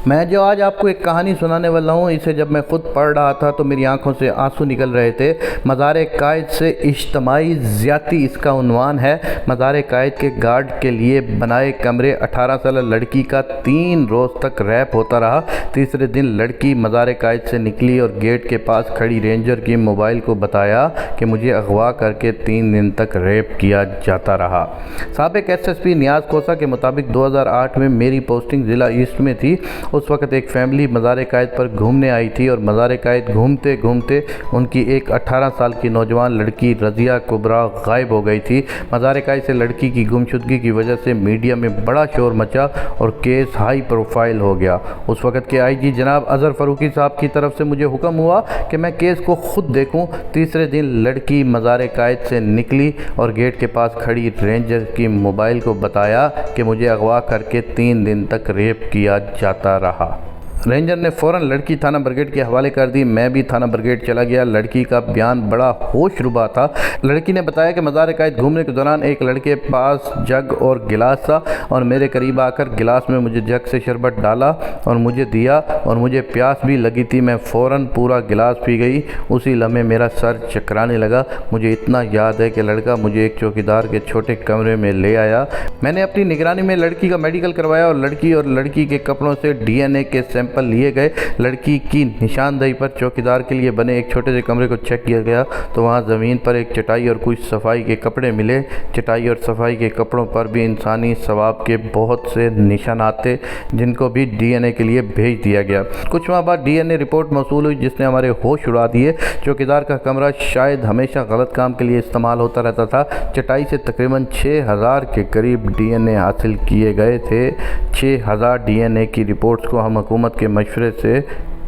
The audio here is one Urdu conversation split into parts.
میں جو آج آپ کو ایک کہانی سنانے والا ہوں، اسے جب میں خود پڑھ رہا تھا تو میری آنکھوں سے آنسو نکل رہے تھے۔ مزار قائد سے اجتماعی زیادتی اس کا عنوان ہے۔ مزار قائد کے گارڈ کے لیے بنائے کمرے 18 سالہ لڑکی کا 3 روز تک ریپ ہوتا رہا۔ تیسرے دن لڑکی مزار قائد سے نکلی اور گیٹ کے پاس کھڑی رینجر کی موبائل کو بتایا کہ مجھے اغوا کر کے 3 دن تک ریپ کیا جاتا رہا۔ سابق SSP نیاز کھوسہ کے مطابق 2008 میں میری پوسٹنگ ضلع ایسٹ میں تھی۔ اس وقت ایک فیملی مزار قائد پر گھومنے آئی تھی اور مزار قائد گھومتے گھومتے ان کی ایک 18 سال کی نوجوان لڑکی رضیہ کبریٰ غائب ہو گئی تھی۔ مزار قائد سے لڑکی کی گمشدگی کی وجہ سے میڈیا میں بڑا شور مچا اور کیس ہائی پروفائل ہو گیا۔ اس وقت کے IG جناب اظہر فاروقی صاحب کی طرف سے مجھے حکم ہوا کہ میں کیس کو خود دیکھوں۔ تیسرے دن لڑکی مزار قائد سے نکلی اور گیٹ کے پاس کھڑی رینجر کی موبائل کو بتایا کہ مجھے اغوا کر کے 3 دن تک ریپ کیا جاتا رہا۔ رینجر نے فوراً لڑکی تھانہ برگیڈ کے حوالے کر دی۔ میں بھی تھانہ برگیڈ چلا گیا۔ لڑکی کا بیان بڑا ہوش ربا تھا۔ لڑکی نے بتایا کہ مزار قائد گھومنے کے دوران ایک لڑکے پاس جگ اور گلاس تھا اور میرے قریب آ کر گلاس میں مجھے جگ سے شربت ڈالا اور مجھے دیا اور مجھے پیاس بھی لگی تھی۔ میں فوراً پورا گلاس پی گئی۔ اسی لمحے میرا سر چکرانے لگا۔ مجھے اتنا یاد ہے کہ لڑکا مجھے ایک چوکیدار کے چھوٹے کمرے میں لے آیا۔ میں نے اپنی نگرانی میں لڑکی کا میڈیکل کروایا اور لڑکی کے کپڑوں سے DNA کے سیمپل لیے گئے۔ لڑکی کی نشاندہی پر چوکیدار کے لیے بنے ایک چھوٹے سے کمرے کو چیک کیا گیا تو وہاں زمین پر ایک چٹائی اور کچھ صفائی کے کپڑے ملے۔ چٹائی اور صفائی کے کپڑوں پر بھی انسانی ثواب کے بہت سے نشانات تھے جن کو بھی DNA کے لیے بھیج دیا گیا۔ کچھ ماہ بعد DNA رپورٹ موصول ہوئی جس نے ہمارے ہوش اڑا دیے۔ چوکیدار کا کمرہ شاید ہمیشہ غلط کام کے لیے استعمال ہوتا رہتا تھا۔ چٹائی سے تقریباً 6000 کے قریب DNA حاصل کیے گئے تھے۔ 6000 DNA کی رپورٹس کو ہم حکومت کے مشورے سے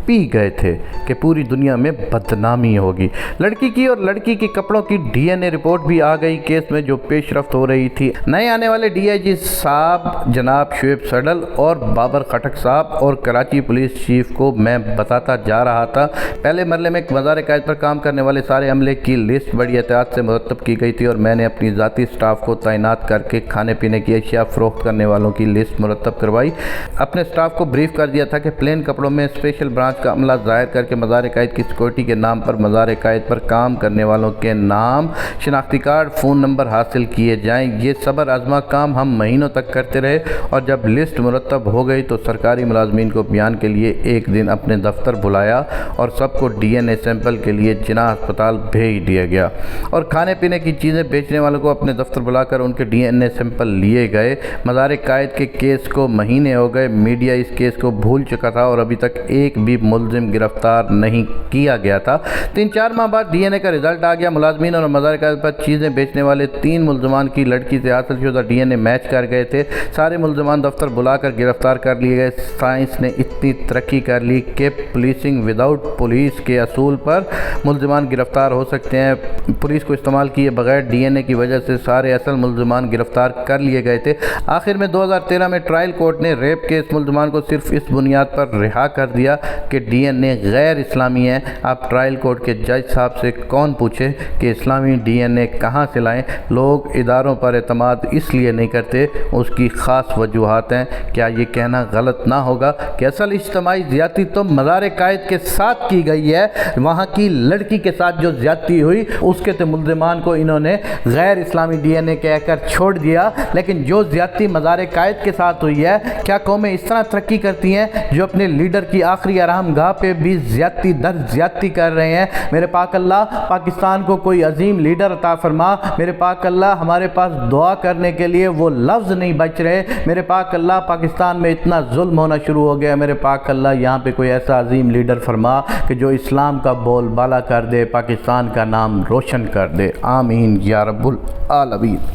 پی گئے تھے کہ پوری دنیا میں بدنامی ہوگی۔ لڑکی کی اور لڑکی کے کپڑوں کی DNA رپورٹ بھی آ گئی۔ کیس میں جو پیش رفت ہو رہی تھی، نئے آنے والے DIG صاحب جناب شعیب سڈل اور بابر خٹک صاحب اور کراچی پولیس چیف کو میں بتاتا جا رہا تھا۔ پہلے مرحلے میں مزار قائد پر کام کرنے والے سارے عملے کی لسٹ بڑی احتیاط سے مرتب کی گئی تھی اور میں نے اپنی ذاتی سٹاف کو تعینات کر کے کھانے پینے کی اشیاء فروخت کرنے والوں کی لسٹ مرتب کروائی۔ اپنے سٹاف کو بریف کر دیا تھا کہ پلین کپڑوں میں اسپیشل برانچ کا عملہ ظاہر کر کے مزار قائد کی سیکورٹی کے نام پر مزار قائد پر کام کرنے والوں کے نام، شناختی کارڈ، فون نمبر حاصل کیے جائیں۔ یہ صبر آزما کام ہم مہینوں تک کرتے رہے اور جب لسٹ مرتب ہو گئی تو سرکاری ملازمین کو بیان کے لیے ایک دن اپنے دفتر بلایا اور سب کو DNA سیمپل کے لیے جناح ہسپتال بھیج دیا گیا اور کھانے پینے کی چیزیں بیچنے والوں کو اپنے دفتر بلا کر ان کے DNA سیمپل لیے گئے۔ مزار قائد کے کیس کو مہینے ہو گئے۔ میڈیا اس کیس کو بھول چکا تھا اور ابھی تک ایک بھی ملزم گرفتار نہیں کیا گیا تھا۔ 3-4 ماہ بعد DNA کا رزلٹ آ گیا۔ ملازمین اور مزار قائد پر چیزیں بیچنے والے 3 ملزمان کی لڑکی سے حاصل شدہ DNA میچ کر گئے تھے۔ سارے ملزمان دفتر بلا کر گرفتار کر لیے گئے۔ سائنس نے اتنی ترقی کر لی کہ پولیسنگ وداؤٹ پولیس کے اصول پر ملزمان گرفتار ہو سکتے ہیں۔ پولیس کو استعمال کیے بغیر DNA کی وجہ سے سارے اصل ملزمان گرفتار کر لیے گئے تھے۔ آخر میں 2013 میں ٹرائل کورٹ نے ریپ کے اس ملزمان کو صرف اس بنیاد پر رہا کر دیا کہ DNA غیر اسلامی ہے۔ آپ ٹرائل کورٹ کے جج صاحب سے کون پوچھے کہ اسلامی DNA کہاں سے لائیں؟ لوگ اداروں پر اعتماد اس لیے نہیں کرتے، اس کی خاص وجوہات ہیں۔ کیا یہ کہنا غلط نہ ہوگا کہ اصل اجتماعی زیادتی تو مزار قائد کے ساتھ کی گئی ہے؟ وہاں کی لڑکی کے ساتھ جو زیادتی ہوئی اس کے تو ملزمان کو انہوں نے غیر اسلامی DNA کہہ کر چھوڑ دیا، لیکن جو زیادتی مزار قائد کے ساتھ ہوئی ہے، کیا قومیں اس طرح ترقی کرتی ہیں جو اپنے لیڈر کی آخری آرام گاہ پہ بھی زیادتی در زیادتی کر رہے ہیں؟ میرے پاک اللہ پاکستان کو کوئی عظیم لیڈر عطا فرما۔ میرے پاک اللہ ہمارے پاس دعا کرنے کے لیے وہ لفظ نہیں بچ رہے۔ میرے پاک اللہ پاکستان میں اتنا ظلم ہونا شروع ہو گیا۔ میرے پاک اللہ یہاں پہ کوئی ایسا عظیم لیڈر فرما کہ جو اسلام کا بول بالا کر دے، پاکستان کا نام روشن کر دے۔ آمین یا رب العالمین۔